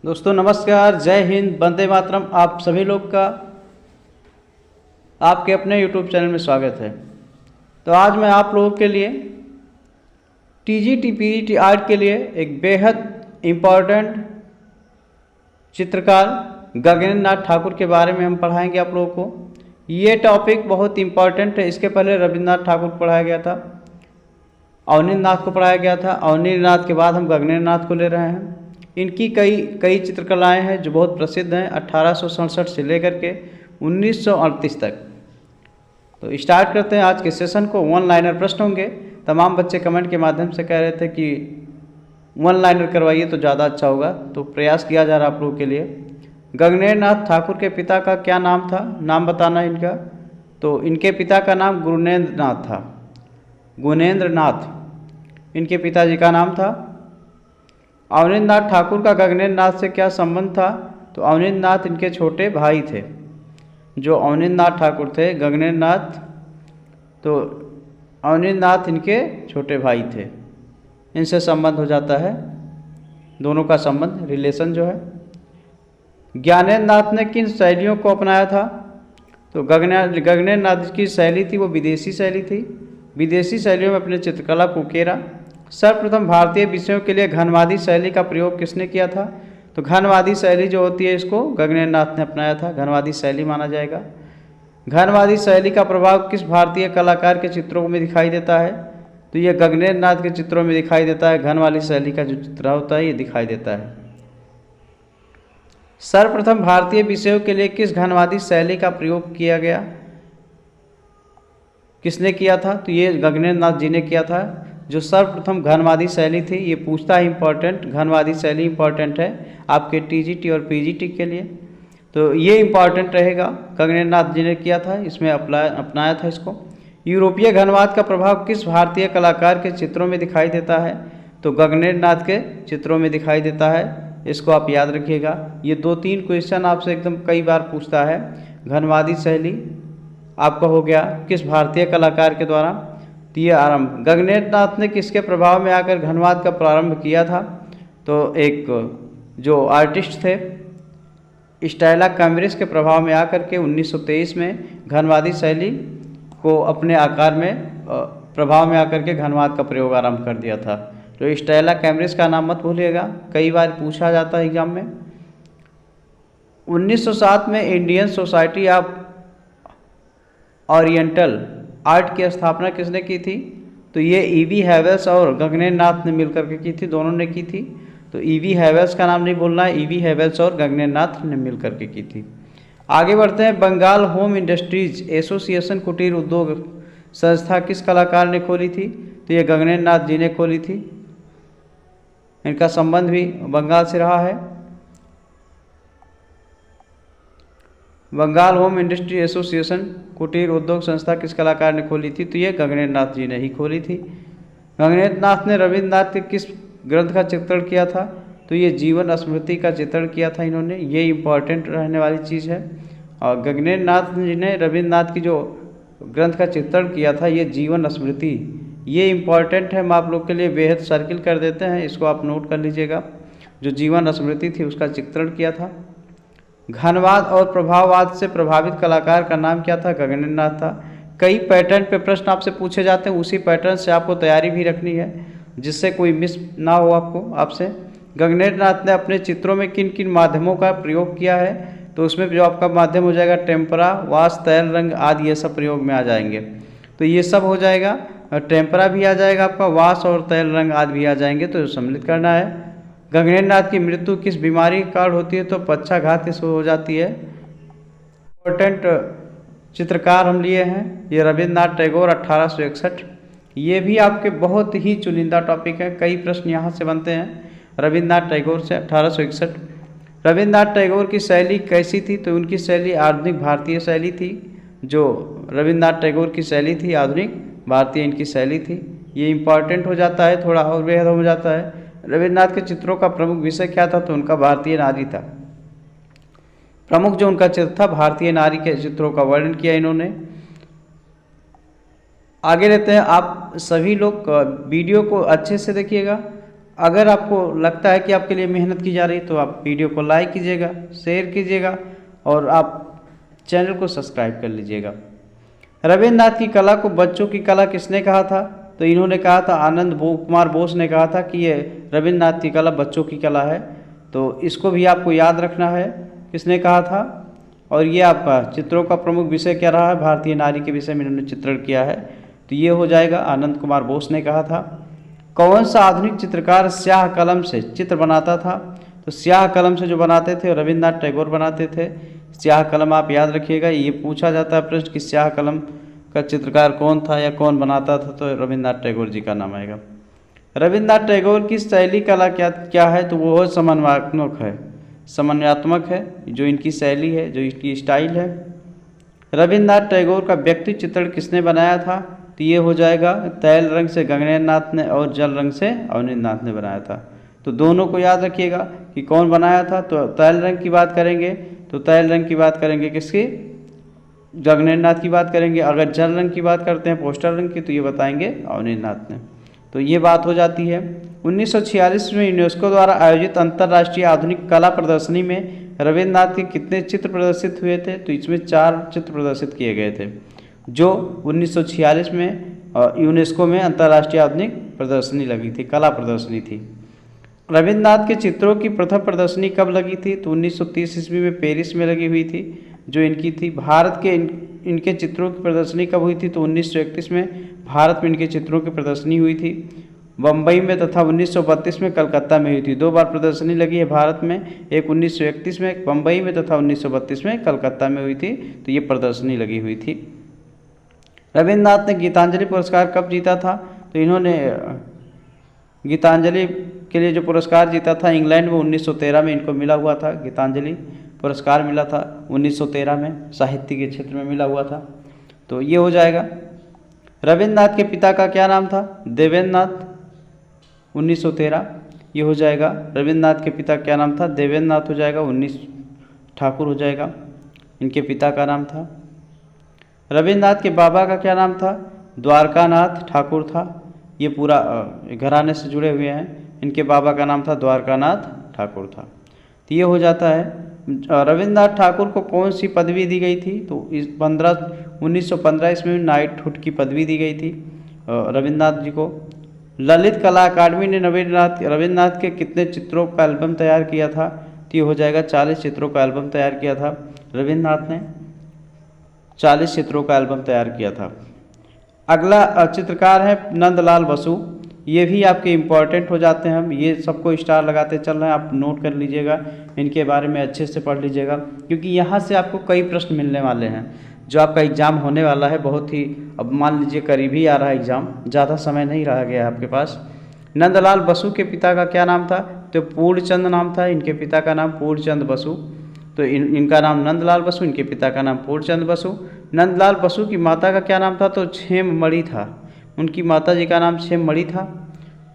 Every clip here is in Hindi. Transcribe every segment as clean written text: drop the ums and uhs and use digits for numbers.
दोस्तों नमस्कार, जय हिंद, वंदे मातरम। आप सभी लोग का आपके अपने यूट्यूब चैनल में स्वागत है। तो आज मैं आप लोगों के लिए टीजीटी पीजीटी आर्ट के लिए एक बेहद इम्पॉर्टेंट चित्रकार गगनेंद्र नाथ ठाकुर के बारे में हम पढ़ाएंगे आप लोगों को। ये टॉपिक बहुत इम्पॉर्टेंट है। इसके पहले रविन्द्रनाथ ठाकुर को पढ़ाया गया था, अवनींद्र नाथ को पढ़ाया गया था। अवनींद्र नाथ के बाद हम गगनेंद्र नाथ को ले रहे हैं। इनकी कई चित्रकलाएं हैं जो बहुत प्रसिद्ध हैं, 1867 से लेकर के 1938 तक। तो स्टार्ट करते हैं आज के सेशन को। वन लाइनर प्रश्न होंगे। तमाम बच्चे कमेंट के माध्यम से कह रहे थे कि वन लाइनर करवाइए तो ज़्यादा अच्छा होगा, तो प्रयास किया जा रहा है आप लोगों के लिए। गगनेंद्र नाथ ठाकुर के पिता का क्या नाम था? नाम बताना इनका। तो इनके पिता का नाम गुणेंद्र नाथ था। गुणेंद्र नाथ इनके पिताजी का नाम था। अवनींद्र नाथ ठाकुर का गगनेंद्र नाथ से क्या संबंध था? तो अवनींद्र नाथ इनके छोटे भाई थे। जो अवनींद्र नाथ ठाकुर थे, गगनेंद्र नाथ, तो अवनींद्र नाथ इनके छोटे भाई थे। इनसे संबंध हो जाता है, दोनों का संबंध, रिलेशन जो है। ज्ञानेंद्र नाथ ने किन शैलियों को अपनाया था? तो गगनेंद्र नाथ की शैली थी वो विदेशी शैली थी। विदेशी शैलियों में अपने चित्रकला को उकेरा। सर्वप्रथम भारतीय विषयों के लिए घनवादी शैली का प्रयोग किसने किया था? तो घनवादी शैली जो होती है इसको गगनेंद्र नाथ ने अपनाया था, घनवादी शैली माना जाएगा। घनवादी शैली का प्रभाव किस भारतीय कलाकार के चित्रों में दिखाई देता है? तो ये गगनेंद्र नाथ के चित्रों में दिखाई देता है। घनवादी शैली का जो चित्र होता है ये दिखाई देता है। सर्वप्रथम भारतीय विषयों के लिए किस घनवादी शैली का प्रयोग किया गया? किसने किया था? तो ये गगनेंद्र नाथ जी ने किया था। जो सर्वप्रथम घनवादी शैली थी, ये पूछता है इम्पॉर्टेंट, घनवादी शैली इम्पॉर्टेंट है आपके टीजीटी और पीजीटी के लिए, तो ये इम्पॉर्टेंट रहेगा। गगनेंद्र नाथ जी ने किया था, इसमें अपनाया था इसको। यूरोपीय घनवाद का प्रभाव किस भारतीय कलाकार के चित्रों में दिखाई देता है? तो गगनेंद्र नाथ के चित्रों में दिखाई देता है। इसको आप याद रखिएगा। ये 2-3 क्वेश्चन आपसे एकदम कई बार पूछता है। घनवादी शैली आपका हो गया किस भारतीय कलाकार के द्वारा? तो ये आरंभ गगनेंद्र नाथ ने किसके प्रभाव में आकर घनवाद का प्रारंभ किया था? तो एक जो आर्टिस्ट थे स्टेला कैम्ब्रिज के प्रभाव में आकर के 1923 में घनवादी शैली को अपने आकार में प्रभाव में आकर के घनवाद का प्रयोग आरंभ कर दिया था। तो स्टेला कैम्ब्रिज का नाम मत भूलिएगा, कई बार पूछा जाता है एग्जाम में। 1907 में Indian society of oriental art की स्थापना किसने की थी? तो ये ईवी हैवेल्स और गगनेंद्र नाथ ने मिलकर के की थी, दोनों ने की थी। तो ईवी हैवेल्स का नाम नहीं बोलना है, ईवी हैवेल्स और गगनेंद्र नाथ ने मिलकर के की थी। आगे बढ़ते हैं। बंगाल होम इंडस्ट्रीज एसोसिएशन कुटीर उद्योग संस्था किस कलाकार ने खोली थी? तो ये गगनेंद्र नाथ जी ने खोली थी। इनका संबंध भी बंगाल से रहा है। बंगाल होम इंडस्ट्री एसोसिएशन कुटीर उद्योग संस्था किस कलाकार ने खोली थी? तो ये गगनेंद्र नाथ जी ने ही खोली थी। गगनेंद्र नाथ ने रविन्द्रनाथ के किस ग्रंथ का चित्रण किया था? तो ये जीवन स्मृति का चित्रण किया था इन्होंने। ये इम्पॉर्टेंट रहने वाली चीज़ है। और गगनेंद्र नाथ जी ने रविन्द्रनाथ की जो ग्रंथ का चित्रण किया था ये जीवन स्मृति, ये इम्पॉर्टेंट है। हम आप लोग के लिए बेहद सर्किल कर देते हैं, इसको आप नोट कर लीजिएगा। जो जीवन स्मृति थी उसका चित्रण किया था। घनवाद और प्रभाववाद से प्रभावित कलाकार का नाम क्या था? गगनेंद्र नाथ था। कई पैटर्न पे प्रश्न आपसे पूछे जाते हैं, उसी पैटर्न से आपको तैयारी भी रखनी है जिससे कोई मिस ना हो आपसे। गगनेंद्र नाथ ने अपने चित्रों में किन किन माध्यमों का प्रयोग किया है? तो उसमें जो आपका माध्यम हो जाएगा टेम्परा, वाश, तैल रंग आदि, ये सब प्रयोग में आ जाएंगे। तो ये सब हो जाएगा, टेम्परा भी आ जाएगा आपका, वाश और तैल रंग आदि भी आ जाएंगे, तो सम्मिलित करना है। गगनेंद्र नाथ की मृत्यु किस बीमारी के कारण होती है? तो पक्षाघात से हो जाती है। इम्पोर्टेंट चित्रकार हम लिए हैं ये रविन्द्रनाथ टैगोर 1861। ये भी आपके बहुत ही चुनिंदा टॉपिक है, कई प्रश्न यहाँ से बनते हैं रविन्द्रनाथ टैगोर से 1861। रविन्द्रनाथ टैगोर की शैली कैसी थी? तो उनकी शैली आधुनिक भारतीय शैली थी। जो रविन्द्रनाथ टैगोर की शैली थी आधुनिक भारतीय इनकी शैली थी। ये इम्पॉर्टेंट हो जाता है, थोड़ा और बेहद हो जाता है। रविन्द्रनाथ के चित्रों का प्रमुख विषय क्या था? तो उनका भारतीय नारी था। प्रमुख जो उनका चित्र था भारतीय नारी के चित्रों का वर्णन किया इन्होंने। आगे लेते हैं। आप सभी लोग वीडियो को अच्छे से देखिएगा। अगर आपको लगता है कि आपके लिए मेहनत की जा रही है तो आप वीडियो को लाइक कीजिएगा, शेयर कीजिएगा और आप चैनल को सब्सक्राइब कर लीजिएगा। रविन्द्रनाथ की कला को बच्चों की कला किसने कहा था? तो इन्होंने कहा था, आनंद कुमार बोस ने कहा था कि ये रविन्द्रनाथ की कला बच्चों की कला है। तो इसको भी आपको याद रखना है किसने कहा था। और ये आपका चित्रों का प्रमुख विषय क्या रहा है? भारतीय नारी के विषय में इन्होंने चित्रण किया है। तो ये हो जाएगा, आनंद कुमार बोस ने कहा था। कौन सा आधुनिक चित्रकार स्याह कलम से चित्र बनाता था? तो स्याह कलम से जो बनाते थे रविन्द्रनाथ टैगोर बनाते थे। स्याह कलम आप याद रखिएगा, ये पूछा जाता है प्रश्न कि स्याह कलम का चित्रकार कौन था या कौन बनाता था, तो रविन्द्रनाथ टैगोर जी का नाम आएगा। रविन्द्रनाथ टैगोर की शैली कला क्या है? तो वो समन्वयात्मक है जो इनकी शैली है, जो इनकी स्टाइल है। रविन्द्रनाथ टैगोर का व्यक्ति चित्रण किसने बनाया था? तो ये हो जाएगा, तैल रंग से गगनेन्द्र नाथ ने और जल रंग से अवनींद्र नाथ ने बनाया था। तो दोनों को याद रखिएगा कि कौन बनाया था। तो तैल रंग की बात करेंगे तो तैल रंग की बात करेंगे किसकी? गगनेन्द्र नाथ की बात करेंगे। अगर जल रंग की बात करते हैं पोस्टर रंग की, तो ये बताएंगे अवनींद्र नाथ ने। तो ये बात हो जाती है। 1946 में यूनेस्को द्वारा आयोजित अंतर्राष्ट्रीय आधुनिक कला प्रदर्शनी में रविन्द्रनाथ के कितने चित्र प्रदर्शित हुए थे? तो इसमें 4 चित्र प्रदर्शित किए गए थे, जो 1946 में यूनेस्को में अंतर्राष्ट्रीय आधुनिक प्रदर्शनी लगी थी, कला प्रदर्शनी थी। रविन्द्रनाथ के चित्रों की प्रथम प्रदर्शनी कब लगी थी? तो 1930 ईस्वी में पेरिस में लगी हुई थी, जो इनकी थी। भारत के इनके चित्रों की प्रदर्शनी कब हुई थी? तो 1931 में भारत में इनके चित्रों की प्रदर्शनी हुई थी, बम्बई में तथा 1932 में कलकत्ता में हुई थी। 2 बार प्रदर्शनी लगी है भारत में, एक 1931 में एक बम्बई में तथा 1932 में कलकत्ता में हुई थी। तो ये प्रदर्शनी लगी हुई थी। रविन्द्रनाथ ने गीतांजलि पुरस्कार कब जीता था? तो इन्होंने गीतांजलि के लिए जो पुरस्कार जीता था इंग्लैंड में 1913 में इनको मिला हुआ था। गीतांजलि पुरस्कार मिला था 1913 में, साहित्य के क्षेत्र में मिला हुआ था। तो ये हो जाएगा। रविन्द्रनाथ के पिता का क्या नाम था? देवेंद्र नाथ, 1913। ये हो जाएगा। रविन्द्रनाथ के पिता क्या नाम था? देवेंद्र नाथ हो जाएगा। 19 ठाकुर हो जाएगा, इनके पिता का नाम था। रविन्द्रनाथ के बाबा का क्या नाम था? द्वारकानाथ ठाकुर था। ये पूरा घराने से जुड़े हुए हैं। इनके बाबा का नाम था द्वारकानाथ ठाकुर था। तो ये हो जाता है। रविन्द्रनाथ ठाकुर को कौन सी पदवी दी गई थी? तो 1915 ईस्वी में नाइटहुड की पदवी दी गई थी रविन्द्रनाथ जी को। ललित कला अकादमी ने रविन्द्रनाथ के कितने चित्रों का एल्बम तैयार किया था? तो ये हो जाएगा 40 चित्रों का एल्बम तैयार किया था रविन्द्रनाथ ने। 40 चित्रों का एल्बम तैयार किया था। अगला चित्रकार है नंदलाल बसु। ये भी आपके इम्पॉर्टेंट हो जाते हैं। हम ये सबको स्टार लगाते चल रहे हैं, आप नोट कर लीजिएगा, इनके बारे में अच्छे से पढ़ लीजिएगा, क्योंकि यहाँ से आपको कई प्रश्न मिलने वाले हैं। जो आपका एग्ज़ाम होने वाला है बहुत ही, अब मान लीजिए करीब ही आ रहा है एग्ज़ाम, ज़्यादा समय नहीं रह गया है आपके पास। नंदलाल बसु के पिता का क्या नाम था? तो पूर्णचंद नाम था। इनके पिता का नाम पूर्णचंद बसु। तो इनका नाम नंदलाल बसु, इनके पिता का नाम पूर्णचंद बसु। नंदलाल बसु की माता का क्या नाम था? तो छेममणि था। उनकी माता जी का नाम छेममणि था।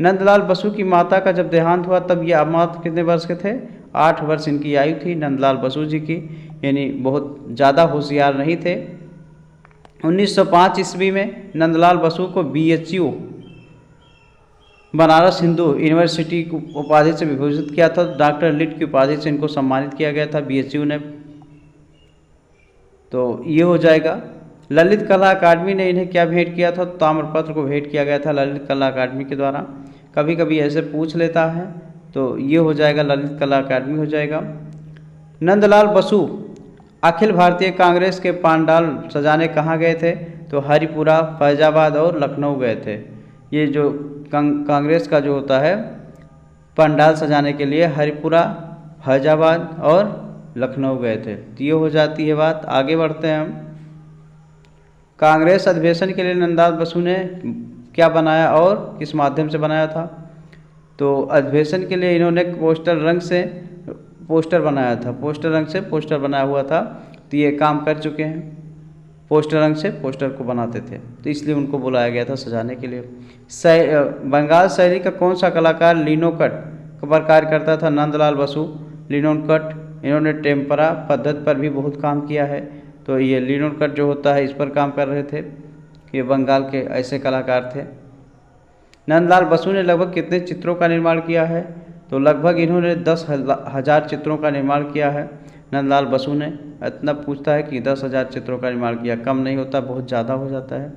नंदलाल बसु की माता का जब देहांत हुआ तब ये मात्र कितने वर्ष के थे? 8 वर्ष इनकी आयु थी नंदलाल बसु जी की, यानी बहुत ज़्यादा होशियार नहीं थे। 1905 ईस्वी में नंदलाल बसु को BHU बनारस हिंदू यूनिवर्सिटी की उपाधि से विभूषित किया था। डॉक्टर लिट की उपाधि से इनको सम्मानित किया गया था BHU ने। तो ये हो जाएगा। ललित कला अकादमी ने इन्हें क्या भेंट किया था? ताम्रपत्र को भेंट किया गया था ललित कला अकादमी के द्वारा। कभी कभी ऐसे पूछ लेता है, तो ये हो जाएगा, ललित कला अकादमी हो जाएगा। नंदलाल बसु अखिल भारतीय कांग्रेस के पंडाल सजाने कहाँ गए थे? तो हरिपुरा, फैजाबाद और लखनऊ गए थे। ये जो कांग्रेस का जो होता है पंडाल सजाने के लिए हरिपुरा, फैजाबाद और लखनऊ गए थे। तो ये हो जाती है बात। आगे बढ़ते हैं हम। कांग्रेस अधिवेशन के लिए नंदलाल बसु ने क्या बनाया और किस माध्यम से बनाया था? तो अधिवेशन के लिए इन्होंने पोस्टर रंग से पोस्टर बनाया था। पोस्टर रंग से पोस्टर बनाया हुआ था। तो ये काम कर चुके हैं, पोस्टर रंग से पोस्टर को बनाते थे, तो इसलिए उनको बुलाया गया था सजाने के लिए। बंगाल शैली का कौन सा कलाकार लिनोकट पर कार्य करता था? नंदलाल बसु। लिनोकट इन्होंने टेम्परा पद्धति पर भी बहुत काम किया है। तो ये लिनोकट जो होता है इस पर काम कर रहे थे। ये बंगाल के ऐसे कलाकार थे। नंदलाल बसु ने लगभग कितने चित्रों का निर्माण किया है? तो लगभग इन्होंने 10,000 चित्रों का निर्माण किया है। नंदलाल बसु ने इतना पूछता है कि 10,000 चित्रों का निर्माण किया, कम नहीं होता, बहुत ज़्यादा हो जाता है।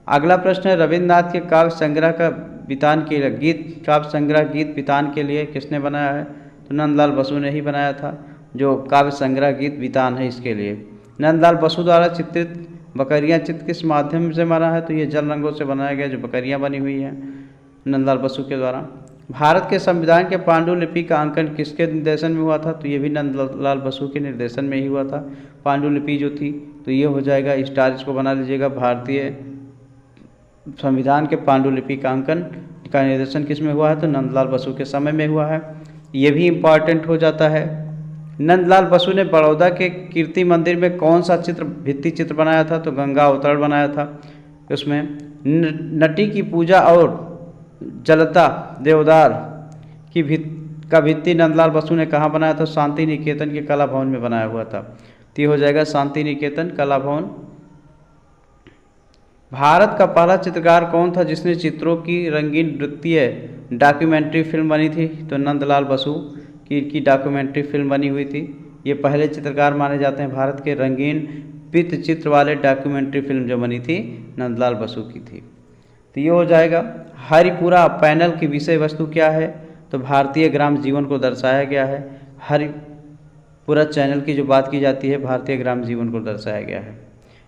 अगला प्रश्न है, रविन्द्रनाथ के काव्य संग्रह का वितान के लिए काव्य संग्रह गीत वितान के लिए किसने बनाया है? तो नंदलाल बसु ने ही बनाया था, जो काव्य संग्रह गीत वितान है इसके लिए। नंदलाल बसु द्वारा चित्रित बकरियां चित्र किस माध्यम से बना है? तो ये जल रंगों से बनाया गया, जो बकरियां बनी हुई हैं नंदलाल बसु के द्वारा। भारत के संविधान के पांडुलिपि का अंकन किसके निर्देशन में हुआ था? तो ये भी नंदलाल बसु के निर्देशन में ही हुआ था। पांडुलिपि जो थी, तो ये हो जाएगा स्टार, इसको बना लीजिएगा। भारतीय संविधान के पांडुलिपि का अंकन का निर्देशन किस में हुआ है? तो नंदलाल बसु के समय में हुआ है। ये भी इम्पॉर्टेंट हो जाता है। नंदलाल बसु ने बड़ौदा के कीर्ति मंदिर में कौन सा भित्ति चित्र बनाया था? तो गंगा अवतरण बनाया था। उसमें नटी की पूजा और जलता देवदार की भित्ति नंदलाल बसु ने कहाँ बनाया था? शांति निकेतन के कला भवन में बनाया हुआ था। तो ये हो जाएगा शांति निकेतन कला भवन। भारत का पहला चित्रकार कौन था जिसने चित्रों की रंगीन वृत्तीय डॉक्यूमेंट्री फिल्म बनी थी? तो नंदलाल बसु की डॉक्यूमेंट्री फिल्म बनी हुई थी। ये पहले चित्रकार माने जाते हैं भारत के। रंगीन वृत्त चित्र वाले डॉक्यूमेंट्री फिल्म जो बनी थी, नंदलाल बसु की थी। तो ये हो जाएगा। हरिपुरा पैनल की विषय वस्तु क्या है? तो भारतीय ग्राम जीवन को दर्शाया गया है। हरिपुरा चैनल की जो बात की जाती है, भारतीय ग्राम जीवन को दर्शाया गया है।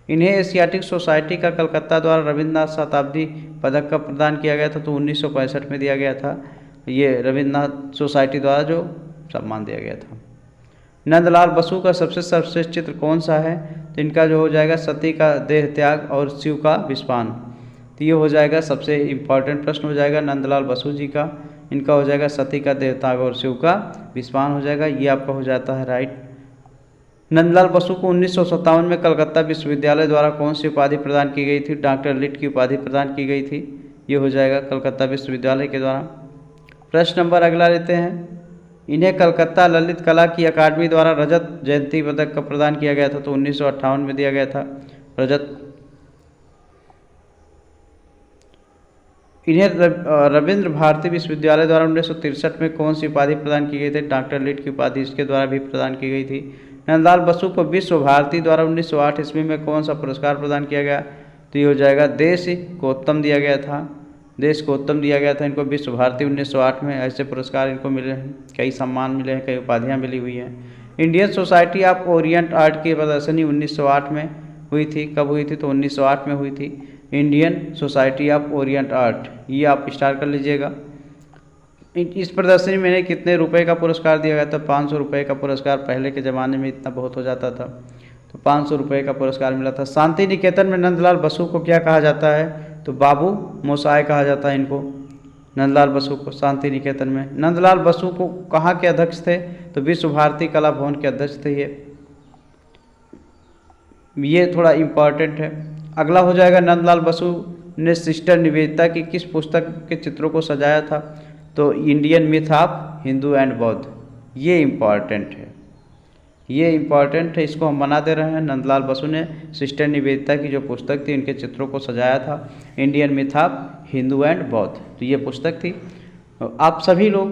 इन्हें एशियाटिक सोसाइटी का कलकत्ता द्वारा रविन्द्रनाथ शताब्दी पदक का प्रदान किया गया था, तो 1965 में दिया गया था। ये रविन्द्रनाथ सोसाइटी द्वारा जो सम्मान दिया गया था। नंदलाल बसु का सबसे सर्वश्रेष्ठ चित्र कौन सा है? तो इनका जो हो जाएगा सती का देह त्याग और शिव का विस्पान। तो ये हो जाएगा सबसे इम्पॉर्टेंट प्रश्न हो जाएगा नंदलाल बसु जी का। इनका हो जाएगा सती का देह त्याग और शिव का विस्पान हो जाएगा। ये आपका हो जाता है राइट। नंदलाल बसु को 1957 में कलकत्ता विश्वविद्यालय द्वारा कौन सी उपाधि प्रदान की गई थी? डॉक्टर लिट की उपाधि प्रदान की गई थी। ये हो जाएगा कलकत्ता विश्वविद्यालय के द्वारा। प्रश्न नंबर अगला लेते हैं। इन्हें कलकत्ता ललित कला की अकादमी द्वारा रजत जयंती पदक का प्रदान किया गया था, तो 1958 में दिया गया था रजत। इन्हें रविंद्र भारती विश्वविद्यालय द्वारा 1963 में कौन सी उपाधि प्रदान की गई थी? डॉक्टर लिट की उपाधि इसके द्वारा भी प्रदान की गई थी। नंदलाल बसु को विश्व भारती द्वारा 1908 ईस्वी में कौन सा पुरस्कार प्रदान किया गया? तो ये हो जाएगा देश को उत्तम दिया गया था। देश को उत्तम दिया गया था इनको विश्व भारती 1908 में। ऐसे पुरस्कार इनको मिले हैं, कई सम्मान मिले हैं, कई उपाधियाँ मिली हुई हैं। Indian society of Orient art की प्रदर्शनी 1908 में हुई थी। कब हुई थी? तो 1908 में हुई थी। Indian society of Orient art, ये आप स्टार्ट कर लीजिएगा। इस प्रदर्शनी में कितने रुपए का पुरस्कार दिया गया था? 500 रुपये का पुरस्कार। पहले के ज़माने में इतना बहुत हो जाता था, तो 500 रुपये का पुरस्कार मिला था। शांति निकेतन में नंदलाल बसु को क्या कहा जाता है? तो बाबू मोसाय कहा जाता है इनको, नंदलाल बसु को शांति निकेतन में। नंदलाल बसु को कहाँ के अध्यक्ष थे? तो विश्व भारती कला भवन के अध्यक्ष थे ये थोड़ा इम्पॉर्टेंट है। अगला हो जाएगा नंदलाल बसु ने सिस्टर निवेदिता की किस पुस्तक के चित्रों को सजाया था? तो Indian myth of Hindu and बौद्ध। ये इम्पॉर्टेंट है, ये इम्पॉर्टेंट है, इसको हम बना दे रहे हैं। नंदलाल बसु ने सिस्टर निवेदिता की जो पुस्तक थी इनके चित्रों को सजाया था, Indian myth of Hindu and बौद्ध। तो ये पुस्तक थी। आप सभी लोग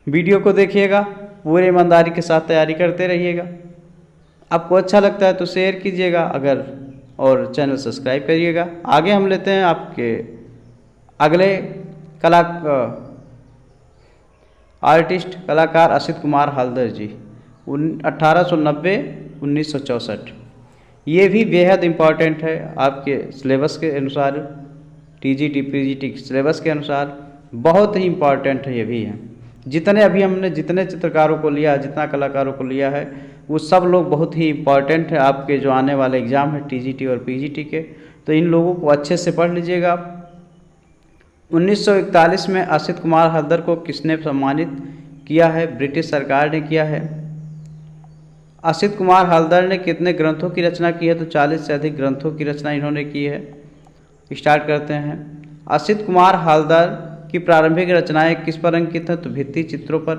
वीडियो को देखिएगा, पूरे ईमानदारी के साथ तैयारी करते रहिएगा। आपको अच्छा लगता है तो शेयर कीजिएगा अगर, और चैनल सब्सक्राइब करिएगा। आगे हम लेते हैं आपके अगले आर्टिस्ट कलाकार असित कुमार हालदर जी, 1890-1964। ये भी बेहद इम्पॉर्टेंट है आपके सिलेबस के अनुसार, टीजीटी पीजीटी सिलेबस के अनुसार बहुत ही इम्पॉर्टेंट है। ये भी है। जितने अभी हमने जितने चित्रकारों को लिया, जितना कलाकारों को लिया है, वो सब लोग बहुत ही इम्पॉर्टेंट है आपके जो आने वाले एग्ज़ाम है टीजीटी और पीजीटी के। तो इन लोगों को अच्छे से पढ़ लीजिएगा आप। 1941 में असित कुमार हालदर को किसने सम्मानित किया है? ब्रिटिश सरकार ने किया है। असित कुमार हालदर ने कितने ग्रंथों की रचना की है? तो 40 से अधिक ग्रंथों की रचना इन्होंने की है। स्टार्ट करते हैं। असित कुमार हालदर की प्रारंभिक रचनाएं किस पर अंकित हैं? तो भित्ति चित्रों पर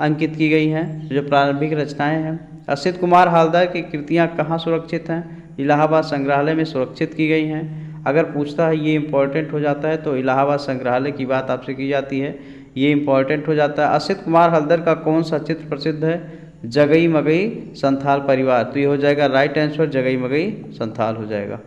अंकित की गई हैं जो प्रारंभिक रचनाएं हैं। असित कुमार हालदर की कृतियां कहाँ सुरक्षित हैं? इलाहाबाद संग्रहालय में सुरक्षित की गई हैं। अगर पूछता है ये इम्पोर्टेंट हो जाता है तो इलाहाबाद संग्रहालय की बात आपसे की जाती है, ये इम्पोर्टेंट हो जाता है। असित कुमार हल्दर का कौन सा चित्र प्रसिद्ध है? जगई मगई संथाल परिवार, तो ये हो जाएगा राइट आंसर, जगई मगई संथाल हो जाएगा।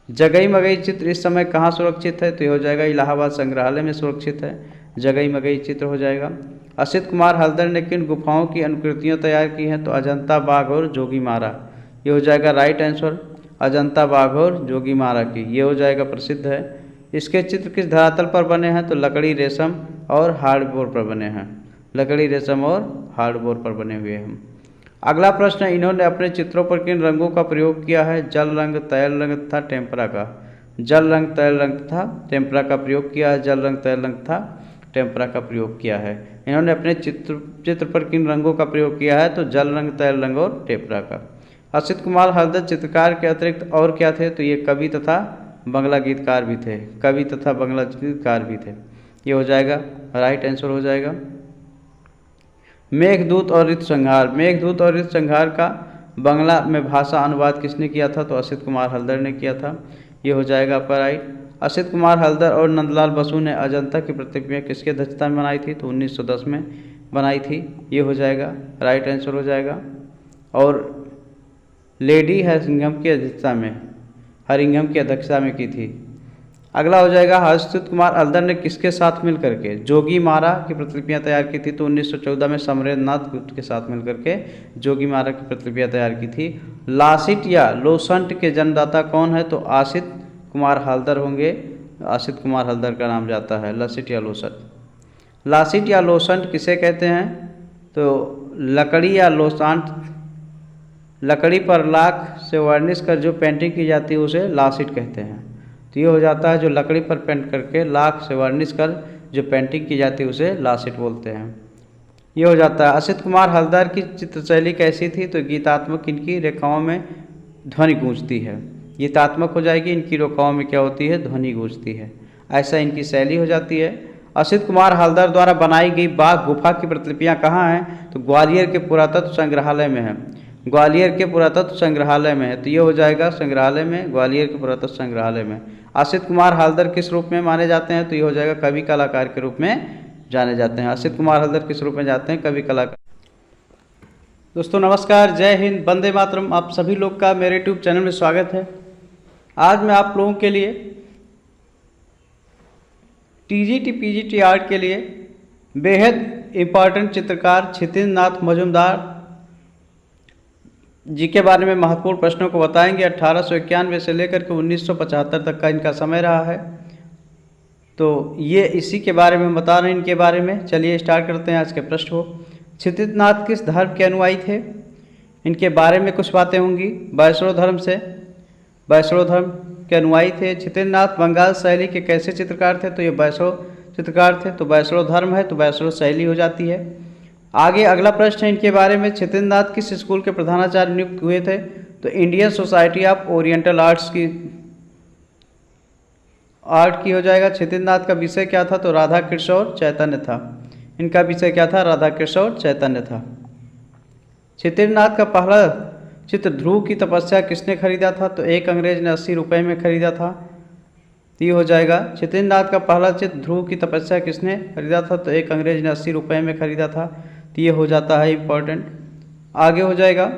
जगई मगई चित्र इस समय कहाँ सुरक्षित है? तो ये हो जाएगा इलाहाबाद संग्रहालय में सुरक्षित है, जगई मगई चित्र हो जाएगा। असित कुमार हल्दर ने किन गुफाओं की अनुकृतियाँ तैयार की हैं? तो अजंता, बाघ और जोगीमारा, ये हो जाएगा राइट आंसर, अजंता, बाघ और जोगीमारा की, ये हो जाएगा प्रसिद्ध है। इसके चित्र किस धरातल पर बने हैं? तो लकड़ी, रेशम और हार्डबोर्ड पर बने हैं, लकड़ी, रेशम और हार्डबोर्ड पर बने हुए हैं। अगला प्रश्न, इन्होंने अपने चित्रों पर किन रंगों का प्रयोग किया है? जल रंग, तैल रंग तथा टेम्परा का। जल रंग, तैल रंग तथा टेम्परा का प्रयोग किया है, जल रंग, तैल रंग तथा टेम्परा का प्रयोग किया है। इन्होंने अपने चित्र पर किन रंगों का प्रयोग किया है? तो जल रंग, तैल रंग और टेम्परा का। असित कुमार हल्दर चित्रकार के अतिरिक्त और क्या थे? तो ये कवि तथा बंगला गीतकार भी थे, कवि तथा बंगला गीतकार भी थे, ये हो जाएगा राइट आंसर हो जाएगा। मेघदूत और ऋतुसंहार, मेघदूत और ऋतुसंहार का बंगला में भाषा अनुवाद किसने किया था? तो असित कुमार हल्दर ने किया था, ये हो जाएगा आपका राइट। असित कुमार हल्दर और नंदलाल बसु ने अजंता की प्रतिमा किसकी अध्यक्षता में बनाई थी? तो 1910 में बनाई थी, ये हो जाएगा राइट आंसर हो जाएगा। और लेडी हरिंघम की अध्यक्षता में, हरिंघम की अध्यक्षता में की थी। अगला हो जाएगा, असित कुमार हल्दर ने किसके साथ मिल करके जोगी मारा की प्रतिलिपियाँ तैयार की थी? तो 1914 में समरेंद्रनाथ गुप्त के साथ मिलकर के जोगी मारा की प्रतिलिपियाँ तैयार की थी। लासित या लोसंट के जन्मदाता कौन है? तो असित कुमार हल्दर होंगे, असित कुमार हल्दर का नाम जाता है, लासित या लोसंट। लासित या लोसंट किसे कहते हैं? तो लकड़ी या लोसांट, लकड़ी पर लाख से वर्निश कर जो पेंटिंग की जाती है उसे लासिट कहते हैं, तो ये हो जाता है जो लकड़ी पर पेंट करके लाख से वर्निश कर जो पेंटिंग की जाती है उसे लासिट बोलते हैं, ये हो जाता है। असित कुमार हल्दर की चित्रशैली कैसी थी? तो गीतात्मक, इनकी रेखाओं में ध्वनि गूंजती है, गीतात्मक हो जाएगी, इनकी रेखाओं में क्या होती है? ध्वनि गूंजती है, ऐसा इनकी शैली हो जाती है। असित कुमार हल्दर द्वारा बनाई गई बाघ गुफा की प्रतिलिपियाँ कहाँ हैं? तो ग्वालियर के पुरातत्व संग्रहालय में है, ग्वालियर के पुरातत्व संग्रहालय में है, तो ये हो जाएगा संग्रहालय में, ग्वालियर के पुरातत्व संग्रहालय में। असित कुमार हल्दर किस रूप में माने जाते हैं? तो ये हो जाएगा कवि कलाकार के रूप में जाने जाते हैं। असित कुमार हल्दर किस रूप में जाते हैं? कवि कलाकार। दोस्तों नमस्कार, जय हिंद, वंदे मातरम। आप सभी लोग का मेरे यूट्यूब चैनल में स्वागत है। आज मैं आप लोगों के लिए टीजीटी पीजीटी आर्ट के लिए बेहद इम्पॉर्टेंट चित्रकार क्षितिज नाथ मजूमदार जी के बारे में महत्वपूर्ण प्रश्नों को बताएंगे। 1891 से लेकर के 1975 तक का इनका समय रहा है, तो ये इसी के बारे में बता रहे हैं, इनके बारे में। चलिए स्टार्ट करते हैं आज के प्रश्न को। क्षितिज नाथ किस धर्म के अनुयायी थे? इनके बारे में कुछ बातें होंगी। वैष्णव धर्म से, वैष्णव धर्म के अनुयायी थे। क्षितिज नाथ बंगाल शैली के कैसे चित्रकार थे? तो ये वैष्णव चित्रकार थे, तो वैष्णव धर्म है तो वैष्णव शैली हो जाती है। आगे अगला प्रश्न है इनके बारे में, क्षितिज नाथ किस स्कूल के प्रधानाचार्य नियुक्त हुए थे? तो Indian society of oriental arts की, आर्ट की हो जाएगा। क्षितिज नाथ का विषय क्या था? तो राधा कृष्ण और चैतन्य था, इनका विषय क्या था? राधा कृष्ण और चैतन्य था। क्षितिज नाथ का पहला चित्र ध्रुव की तपस्या किसने खरीदा था? तो एक अंग्रेज ने 80 रुपये में खरीदा था, तो ये हो जाएगा। क्षितिज नाथ का पहला चित्र ध्रुव की तपस्या किसने खरीदा था? तो एक अंग्रेज ने 80 रुपये में खरीदा था, तो ये हो जाता है इम्पोर्टेंट। आगे हो जाएगा,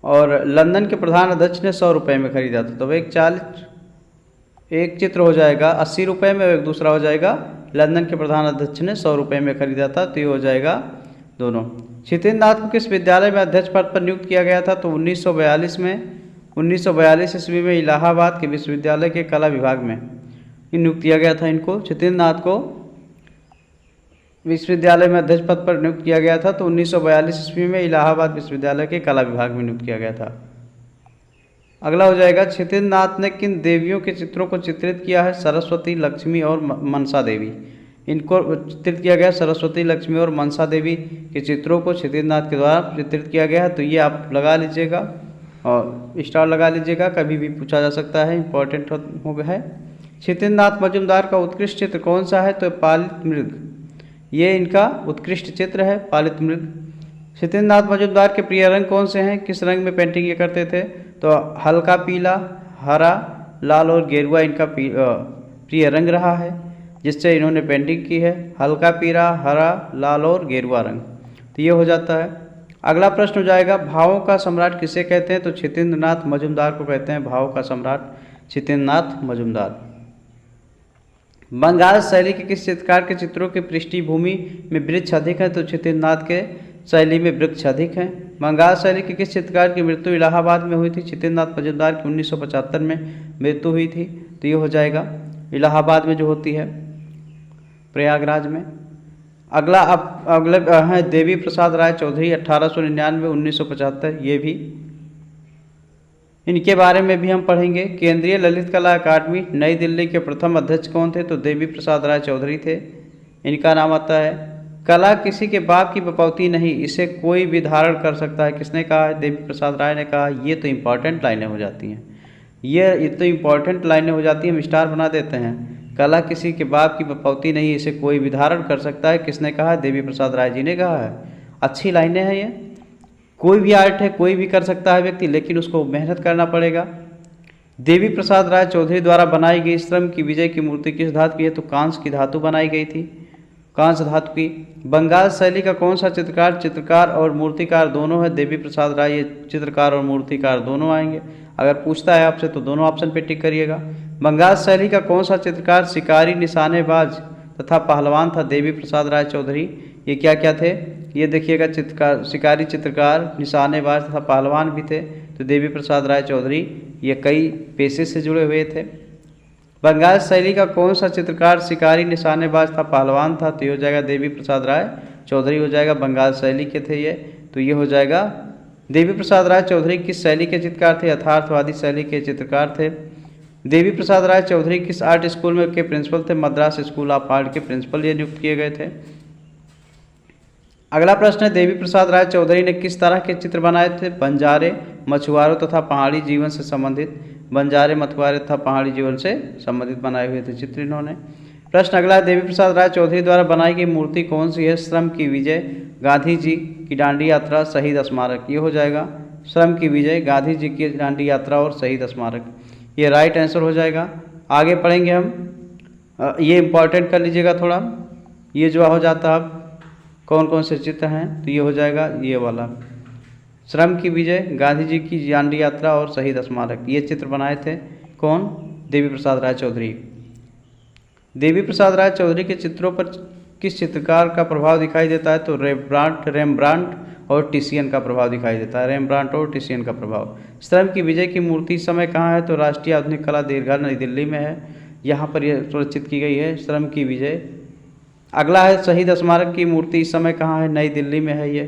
और लंदन के प्रधान अध्यक्ष ने 100 रुपये में खरीदा था, तो एक चित्र हो जाएगा 80 रुपये में, और एक दूसरा हो जाएगा लंदन के प्रधान अध्यक्ष ने 100 रुपये में खरीदा था, तो ये हो जाएगा दोनों। क्षितिज नाथ को किस विद्यालय में अध्यक्ष पद पर नियुक्त किया गया था? तो 1942 में, 1942 ईस्वी में इलाहाबाद के विश्वविद्यालय के कला विभाग में नियुक्त किया गया था इनको। क्षितिज नाथ को विश्वविद्यालय में अध्यक्ष पद पर नियुक्त किया गया था, तो 1942 ईस्वी में इलाहाबाद विश्वविद्यालय के कला विभाग में नियुक्त किया गया था। अगला हो जाएगा, क्षितिज नाथ ने किन देवियों के चित्रों को चित्रित किया है? सरस्वती, लक्ष्मी और मनसा देवी, इनको चित्रित किया गया। सरस्वती, लक्ष्मी और मनसा देवी के चित्रों को क्षितिज नाथ के द्वारा चित्रित किया गया है, तो ये आप लगा लीजिएगा और स्टार लगा लीजिएगा, कभी भी पूछा जा सकता है, इंपॉर्टेंट हो गया है। क्षितिज नाथ मजूमदार का उत्कृष्ट चित्र कौन सा है? तो पालित मृग, ये इनका उत्कृष्ट चित्र है, पालित मृग। क्षितिज नाथ मजूमदार के प्रिय रंग कौन से हैं? किस रंग में पेंटिंग ये करते थे? तो हल्का पीला, हरा, लाल और गेरुआ इनका प्रिय रंग रहा है, जिससे इन्होंने पेंटिंग की है। हल्का पीला, हरा, लाल और गेरुआ रंग, तो ये हो जाता है। अगला प्रश्न हो जाएगा, भावों का सम्राट किसे कहते हैं? तो क्षितेंद्रनाथ मजूमदार को कहते हैं भावों का सम्राट, क्षितेंद्रनाथ मजूमदार। बंगाल शैली के किस चित्रकार के चित्रों की पृष्ठभूमि में वृक्ष अधिक है? तो क्षितेंद्रनाथ के शैली में वृक्ष अधिक हैं। बंगाल शैली के किस चित्रकार की मृत्यु इलाहाबाद में हुई थी? क्षितेंद्रनाथ मजूमदार की 1975 में मृत्यु हुई थी, तो ये हो जाएगा इलाहाबाद में जो होती है, प्रयागराज में। अगले हैं देवी प्रसाद राय चौधरी 1899 1975, ये भी इनके बारे में भी हम पढ़ेंगे। केंद्रीय ललित कला अकादमी नई दिल्ली के प्रथम अध्यक्ष कौन थे? तो देवी प्रसाद राय चौधरी थे, इनका नाम आता है। कला किसी के बाप की बपौती नहीं, इसे कोई भी धारण कर सकता है, किसने कहा है? देवी प्रसाद राय ने कहा। ये तो इम्पॉर्टेंट लाइनें हो जाती हैं, ये तो इम्पॉर्टेंट लाइनें हो जाती हैं, हम स्टार बना देते हैं। कला किसी के बाप की बपौती नहीं, इसे कोई भी धारण कर सकता है, किसने कहा है? देवी प्रसाद राय जी ने कहा है। अच्छी लाइनें हैं ये। कोई भी आर्ट है, कोई भी कर सकता है व्यक्ति, लेकिन उसको मेहनत करना पड़ेगा। देवी प्रसाद राय चौधरी द्वारा बनाई गई श्रम की विजय की मूर्ति किस धातु की है? तो कांस्य की धातु बनाई गई थी, कांस्य धातु की। बंगाल शैली का कौन सा चित्रकार और मूर्तिकार दोनों है? देवी प्रसाद राय, ये चित्रकार और मूर्तिकार दोनों आएंगे। अगर पूछता है आपसे तो दोनों ऑप्शन पे टिक करिएगा। बंगाल शैली का कौन सा चित्रकार शिकारी, निशानेबाज तथा पहलवान था? देवी प्रसाद राय चौधरी। ये क्या क्या थे? ये देखिएगा, चित्रकार, शिकारी, चित्रकार, निशानेबाज तथा पहलवान भी थे, तो देवी प्रसाद राय चौधरी ये कई पेशे से जुड़े हुए थे। बंगाल शैली का कौन सा चित्रकार शिकारी, निशानेबाज था, पहलवान था? तो ये हो जाएगा देवी प्रसाद राय चौधरी हो जाएगा, बंगाल शैली के थे ये, तो ये हो जाएगा। देवी प्रसाद राय चौधरी किस शैली के चित्रकार थे? यथार्थवादी शैली के चित्रकार थे। देवी प्रसाद राय चौधरी किस आर्ट स्कूल में के प्रिंसिपल थे? मद्रास स्कूल ऑफ आर्ट के प्रिंसिपल ये नियुक्त किए गए थे। अगला प्रश्न है, देवी प्रसाद राय चौधरी ने किस तरह के चित्र बनाए थे? बंजारे, मछुआरों तथा पहाड़ी जीवन से संबंधित, बंजारे, मछुआरे तथा पहाड़ी जीवन से संबंधित बनाए हुए थे चित्र इन्होंने। प्रश्न अगला है, देवी प्रसाद राय चौधरी द्वारा बनाई गई मूर्ति कौन सी है? श्रम की विजय, गांधी जी की दांडी यात्रा, शहीद स्मारक, ये हो जाएगा। श्रम की विजय, गांधी जी की दांडी यात्रा और शहीद स्मारक, ये राइट आंसर हो जाएगा। आगे पढ़ेंगे हम, ये इंपॉर्टेंट कर लीजिएगा थोड़ा, ये जो हो जाता है कौन कौन से चित्र हैं, तो ये हो जाएगा ये वाला, श्रम की विजय, गांधी जी की दांडी यात्रा और शहीद स्मारक, ये चित्र बनाए थे कौन? देवी प्रसाद राय चौधरी। देवी प्रसाद राय चौधरी के चित्रों पर किस चित्रकार का प्रभाव दिखाई देता है? तो रेम्ब्रांट और टिशियन का प्रभाव दिखाई देता है, रेम्ब्रांट और टिशियन का प्रभाव। श्रम की विजय की मूर्ति इस समय कहाँ है? तो राष्ट्रीय आधुनिक कला दीर्घा नई दिल्ली में है, यहाँ पर यह सुरक्षित की गई है, श्रम की विजय। अगला है, शहीद स्मारक की मूर्ति इस समय कहाँ है? नई दिल्ली में है, ये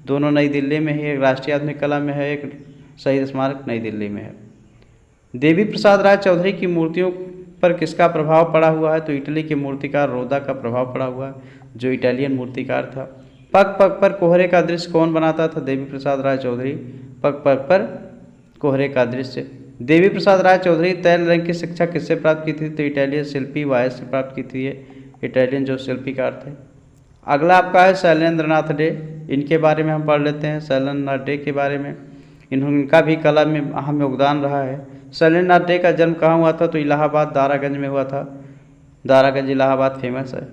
दोनों नई दिल्ली में ही, एक राष्ट्रीय आधुनिक कला में है, एक शहीद स्मारक नई दिल्ली में है। देवी प्रसाद राय चौधरी की मूर्तियों पर किसका प्रभाव पड़ा हुआ है? तो इटली के मूर्तिकार रोदा का प्रभाव पड़ा हुआ है, जो इटालियन मूर्तिकार था। पग पग पर कोहरे का दृश्य कौन बनाता था? देवी प्रसाद राय चौधरी, पग पग पर कोहरे का दृश्य। देवी प्रसाद राय चौधरी तैल रंग की शिक्षा किससे प्राप्त की थी? तो इटालियन शिल्पी वायस से प्राप्त की थी, ये इटालियन जो शिल्पीकार थे। अगला आपका है शैलेंद्रनाथ डे, इनके बारे में हम पढ़ लेते हैं, शैलेंद्रनाथ डे के बारे में। इनका भी कला में अहम योगदान रहा है। शैलेंद्रनाथ डे का जन्म कहाँ हुआ था? तो इलाहाबाद, दारागंज में हुआ था, दारागंज इलाहाबाद फेमस है,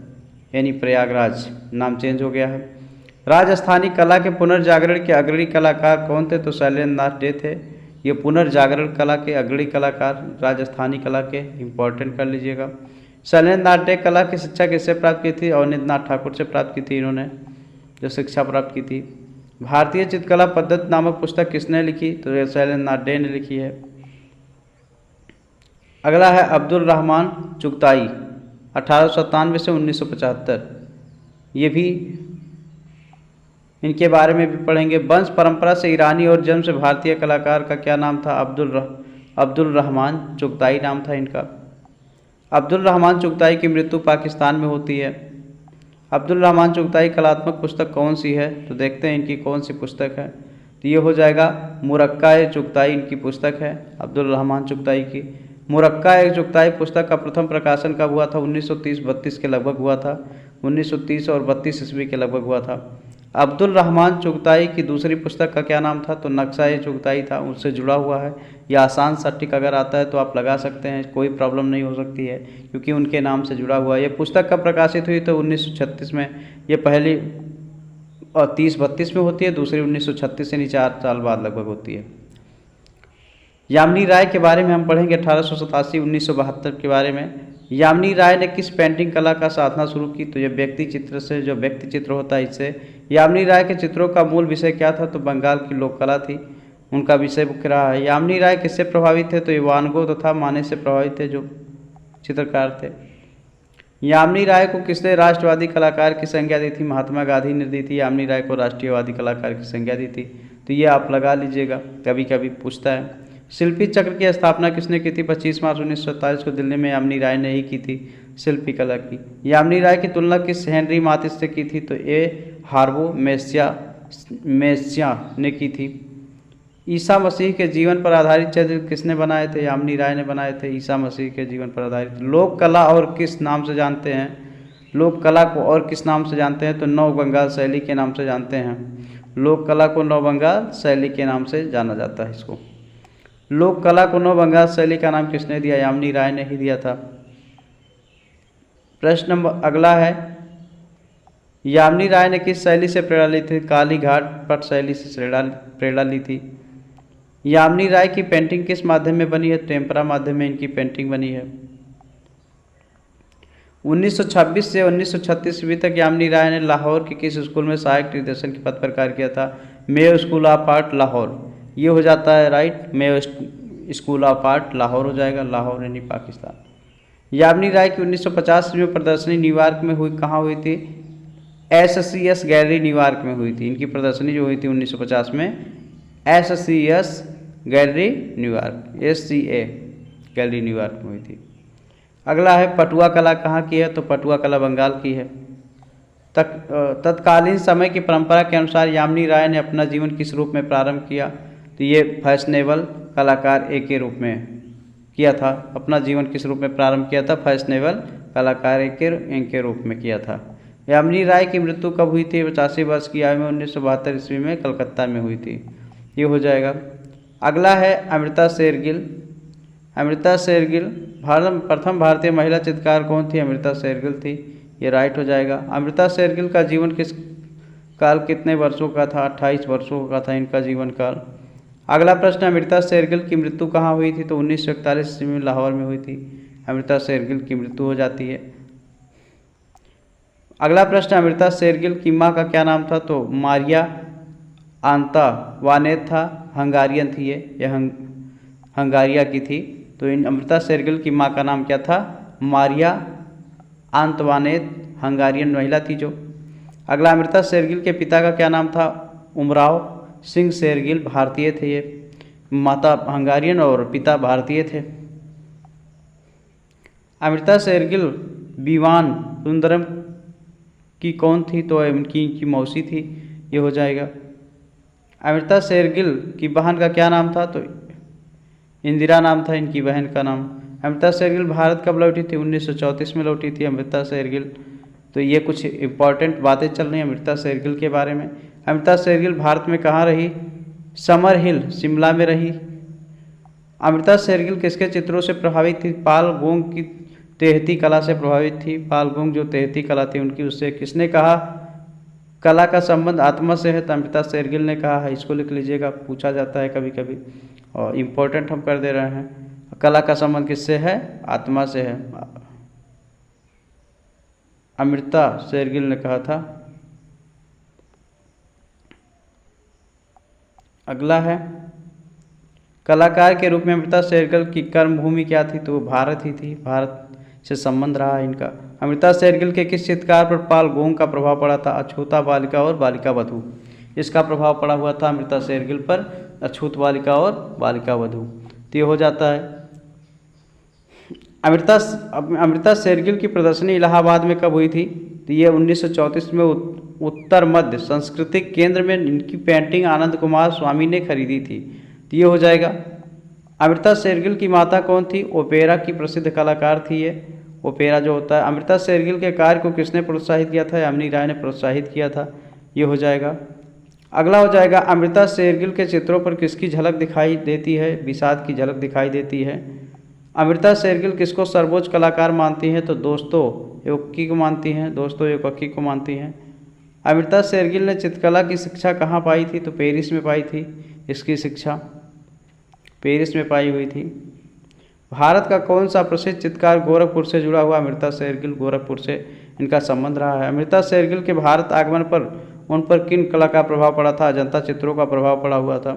यानी प्रयागराज नाम चेंज हो गया है। राजस्थानी कला के पुनर्जागरण के अग्रणी कलाकार कौन थे? तो शैलेंद्रनाथ डे थे, ये पुनर्जागरण कला के अग्रणी कलाकार, राजस्थानी कला के, इंपॉर्टेंट कर लीजिएगा। शैलेंद्रनाथ डे कला की शिक्षा किससे प्राप्त की थी? अवनींद्रनाथ ठाकुर से प्राप्त की थी इन्होंने, जो शिक्षा प्राप्त की थी। भारतीय चित्रकला पद्धति नामक पुस्तक किसने लिखी? तो शैलेंद्रनाथ डे ने लिखी है। अगला है अब्दुल रहमान चुगताई, 1897 से 1975, ये भी इनके बारे में भी पढ़ेंगे। वंश परंपरा से ईरानी और जन्म से भारतीय कलाकार का क्या नाम था? अब्दुल रहमान चुगताई नाम था इनका। अब्दुल रहमान चुगताई की मृत्यु पाकिस्तान में होती है। अब्दुल रहमान चुगताई कलात्मक पुस्तक कौन सी है? तो देखते हैं इनकी कौन सी पुस्तक है, तो ये हो जाएगा मुरक्का-ए-चुगताई इनकी पुस्तक है, अब्दुल रहमान चुगताई की। मुरक्का-ए-चुगताई पुस्तक का प्रथम प्रकाशन कब हुआ था? 1930-32 के लगभग हुआ था, 1930 और 32 ईस्वी के लगभग हुआ था। अब्दुल रहमान चुगताई की दूसरी पुस्तक का क्या नाम था? तो नक्शा-ए-चुगताई था, उससे जुड़ा हुआ है। यह आसान सटीक अगर आता है तो आप लगा सकते हैं, कोई प्रॉब्लम नहीं हो सकती है क्योंकि उनके नाम से जुड़ा हुआ है। ये पुस्तक कब प्रकाशित हुई? तो 1936 में। ये पहली 30-32 में होती है, दूसरी 1936 यानी 4 साल बाद लगभग होती है। यामिनी राय के बारे में हम पढ़ेंगे 1887-1972 के बारे में। यामिनी राय ने किस पेंटिंग कला का साधना शुरू की? तो ये व्यक्ति चित्र से, जो व्यक्ति चित्र होता है इससे। यामिनी राय के चित्रों का मूल विषय क्या था? तो बंगाल की लोक कला थी, उनका विषय मुख्य रहा है। यामिनी राय किससे प्रभावित थे? तो ये वान गो तथा माने से प्रभावित थे, जो चित्रकार थे। यामिनी राय को किसने राष्ट्रवादी कलाकार की संज्ञा दी थी? महात्मा गांधी ने दी थी यामिनी राय को राष्ट्रीयवादी कलाकार की संज्ञा दी थी। तो ये आप लगा लीजिएगा, कभी कभी पूछता है। शिल्पी चक्र की स्थापना किसने की थी? 25 मार्च 1947 को दिल्ली में यामिनी राय ने ही की थी शिल्पी कला की। यामिनी राय की तुलना किस हेनरी माथिस से की थी? तो ए हार्बो मेस्सिया ने की थी। ईसा मसीह के जीवन पर आधारित चित्र किसने बनाए थे? यामिनी राय ने बनाए थे ईसा मसीह के जीवन पर आधारित। लोक कला और किस नाम से जानते हैं? लोक कला को और किस नाम से जानते हैं? तो नव बंगाल शैली के नाम से जानते हैं। लोक कला को नव बंगाल शैली के नाम से जाना जाता है। इसको लोक कला को नव बंगाल शैली का नाम किसने दिया? यामिनी राय ने ही दिया था। प्रश्न नंबर अगला है, यामिनी राय ने किस शैली से प्रेरणा ली थी? काली घाट पट शैली से प्रेरणा ली थी। यामिनी राय की पेंटिंग किस माध्यम में बनी है? टेम्परा माध्यम में इनकी पेंटिंग बनी है। 1926 से 1936 ईस्वी तक यामिनी राय ने लाहौर के किस स्कूल में सहायक निर्देशन के पद पर कार्य किया था? Mayo school of art Lahore, ये हो जाता है right. Mayo school of art Lahore हो जाएगा, लाहौर यानी पाकिस्तान। यामिनी राय की 1950 में प्रदर्शनी न्यूयॉर्क में हुई, कहाँ हुई थी? SCS गैलरी न्यूयॉर्क में हुई थी। इनकी प्रदर्शनी जो हुई थी 1950 में SCS gallery New York, SCA gallery New York में हुई थी। अगला है, पटुआ कला कहाँ की है? तो पटुआ कला बंगाल की है। तत्कालीन समय की परंपरा के अनुसार यामिनी राय ने अपना जीवन किस रूप में प्रारंभ किया? तो ये फैशनेबल कलाकार ए के रूप में किया था। अपना जीवन किस रूप में प्रारंभ किया था? फैशनेबल कलाकार ए के रूप में किया था। यामिनी राय की मृत्यु कब हुई थी? 85 वर्ष की आयु में 1972 ईस्वी में कलकत्ता में हुई थी। ये हो जाएगा। अगला है अमृता शेरगिल। अमृता शेरगिल प्रथम भारतीय महिला चित्रकार कौन थी? अमृता शेरगिल थी, ये राइट हो जाएगा। अमृता शेरगिल का जीवन किस काल कितने वर्षों का था? 28 वर्षों का था इनका जीवन काल। अगला प्रश्न, अमृता शेरगिल की मृत्यु कहाँ हुई थी? तो 1941 ईस्वी में लाहौर में हुई थी। अमृता शेरगिल की मृत्यु हो जाती है। अगला प्रश्न, अमृता शेरगिल की माँ का क्या नाम था? तो मारिया आंतवानेत था, हंगारियन थी ये हंगारिया की थी। तो इन अमृता शेरगिल की माँ का नाम क्या था? मारिया आंतवानेत, हंगारियन महिला थी जो। अगला, अमृता शेरगिल के पिता का क्या नाम था? उमराव सिंह शेरगिल, भारतीय थे ये। माता हंगारियन और पिता भारतीय थे। अमृता शेरगिल बीवान सुंदरम की कौन थी? तो इनकी मौसी थी, ये हो जाएगा। अमृता शेरगिल की बहन का क्या नाम था? तो इंदिरा नाम था इनकी बहन का नाम। अमृता शेरगिल भारत कब लौटी थी? 1934 में लौटी थी अमृता शेरगिल। तो ये कुछ इम्पॉर्टेंट बातें चल रही हैं अमृता शेरगिल के बारे में। अमृता शेरगिल भारत में कहाँ रही? समर हिल, शिमला में रही। अमृता शेरगिल किसके चित्रों से प्रभावित थी? पाल गोंग की तेहती कला से प्रभावित थी। पाल गोंग जो तेहती कला थी उनकी, उससे किसने कहा कला का संबंध आत्मा से है? तो अमृता शेरगिल ने कहा है। इसको लिख लीजिएगा, पूछा जाता है कभी कभी और इम्पोर्टेंट हम कर दे रहे हैं। कला का संबंध किससे है? आत्मा से है, अमृता शेरगिल ने कहा था। अगला है, कलाकार के रूप में अमृता शेरगिल की कर्मभूमि क्या थी? तो वो भारत ही थी, भारत से संबंध रहा इनका। अमृता शेरगिल के किस चित्रकार पर पाल गोंग का प्रभाव पड़ा था? अछूता बालिका और बालिका वधू, इसका प्रभाव पड़ा हुआ था अमृता शेरगिल पर, अछूत बालिका और बालिका वधू। तो ये हो जाता है। अमृता शेरगिल की प्रदर्शनी इलाहाबाद में कब हुई थी? तो ये 1934 में उत्तर मध्य सांस्कृतिक केंद्र में इनकी पेंटिंग आनंद कुमार स्वामी ने खरीदी थी। तो ये हो जाएगा। अमृता शेरगिल की माता कौन थी? ओपेरा की प्रसिद्ध कलाकार थी ये, ओपेरा जो होता है। अमृता शेरगिल के कार्य को किसने प्रोत्साहित किया था? यामिनी राय ने प्रोत्साहित किया था। ये हो जाएगा। अगला हो जाएगा अमृता शेरगिल के चित्रों पर किसकी झलक दिखाई देती है? विषाद की झलक दिखाई देती है। अमृता शेरगिल किसको सर्वोच्च कलाकार मानती हैं? तो दोस्तोयेवस्की को मानती हैं, दोस्तोयेवस्की को मानती हैं। अमृता शेरगिल ने चित्रकला की शिक्षा कहाँ पाई थी? तो पेरिस में पाई थी। इसकी शिक्षा पेरिस में पाई हुई थी। भारत का कौन सा प्रसिद्ध चित्रकार गोरखपुर से जुड़ा हुआ? अमृता शेरगिल गोरखपुर से इनका संबंध रहा है। अमृता शेरगिल के भारत आगमन पर उन पर किन कला का प्रभाव पड़ा था? अजंता चित्रों का प्रभाव पड़ा हुआ था।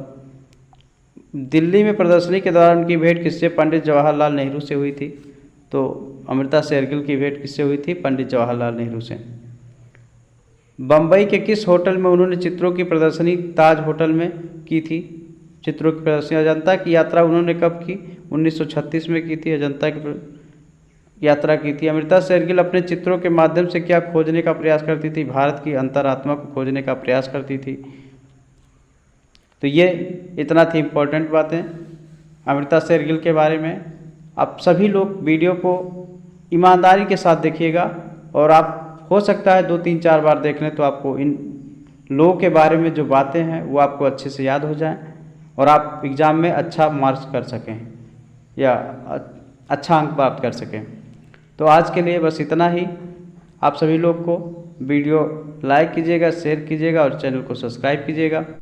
दिल्ली में प्रदर्शनी के दौरान उनकी भेंट किससे? पंडित जवाहरलाल नेहरू से हुई थी। तो अमृता शेरगिल की भेंट किससे हुई थी? पंडित जवाहरलाल नेहरू से। बम्बई के किस होटल में उन्होंने चित्रों की प्रदर्शनी? ताज होटल में की थी चित्रों की प्रदर्शनी। अजंता की यात्रा उन्होंने कब की? 1936 में की थी। अजंता की यात्रा की थी। अमृता शेरगिल अपने चित्रों के माध्यम से क्या खोजने का प्रयास करती थी? भारत की अंतरात्मा को खोजने का प्रयास करती थी। तो ये इतना थी इम्पोर्टेंट बातें अमृता शेरगिल के बारे में। आप सभी लोग वीडियो को ईमानदारी के साथ देखिएगा और आप हो सकता है 2-3-4 बार देख लें तो आपको इन लोगों के बारे में जो बातें हैं वो आपको अच्छे से याद हो जाएं और आप एग्ज़ाम में अच्छा मार्क्स कर सकें या अच्छा अंक प्राप्त कर सकें। तो आज के लिए बस इतना ही। आप सभी लोग को वीडियो लाइक कीजिएगा, शेयर कीजिएगा और चैनल को सब्सक्राइब कीजिएगा।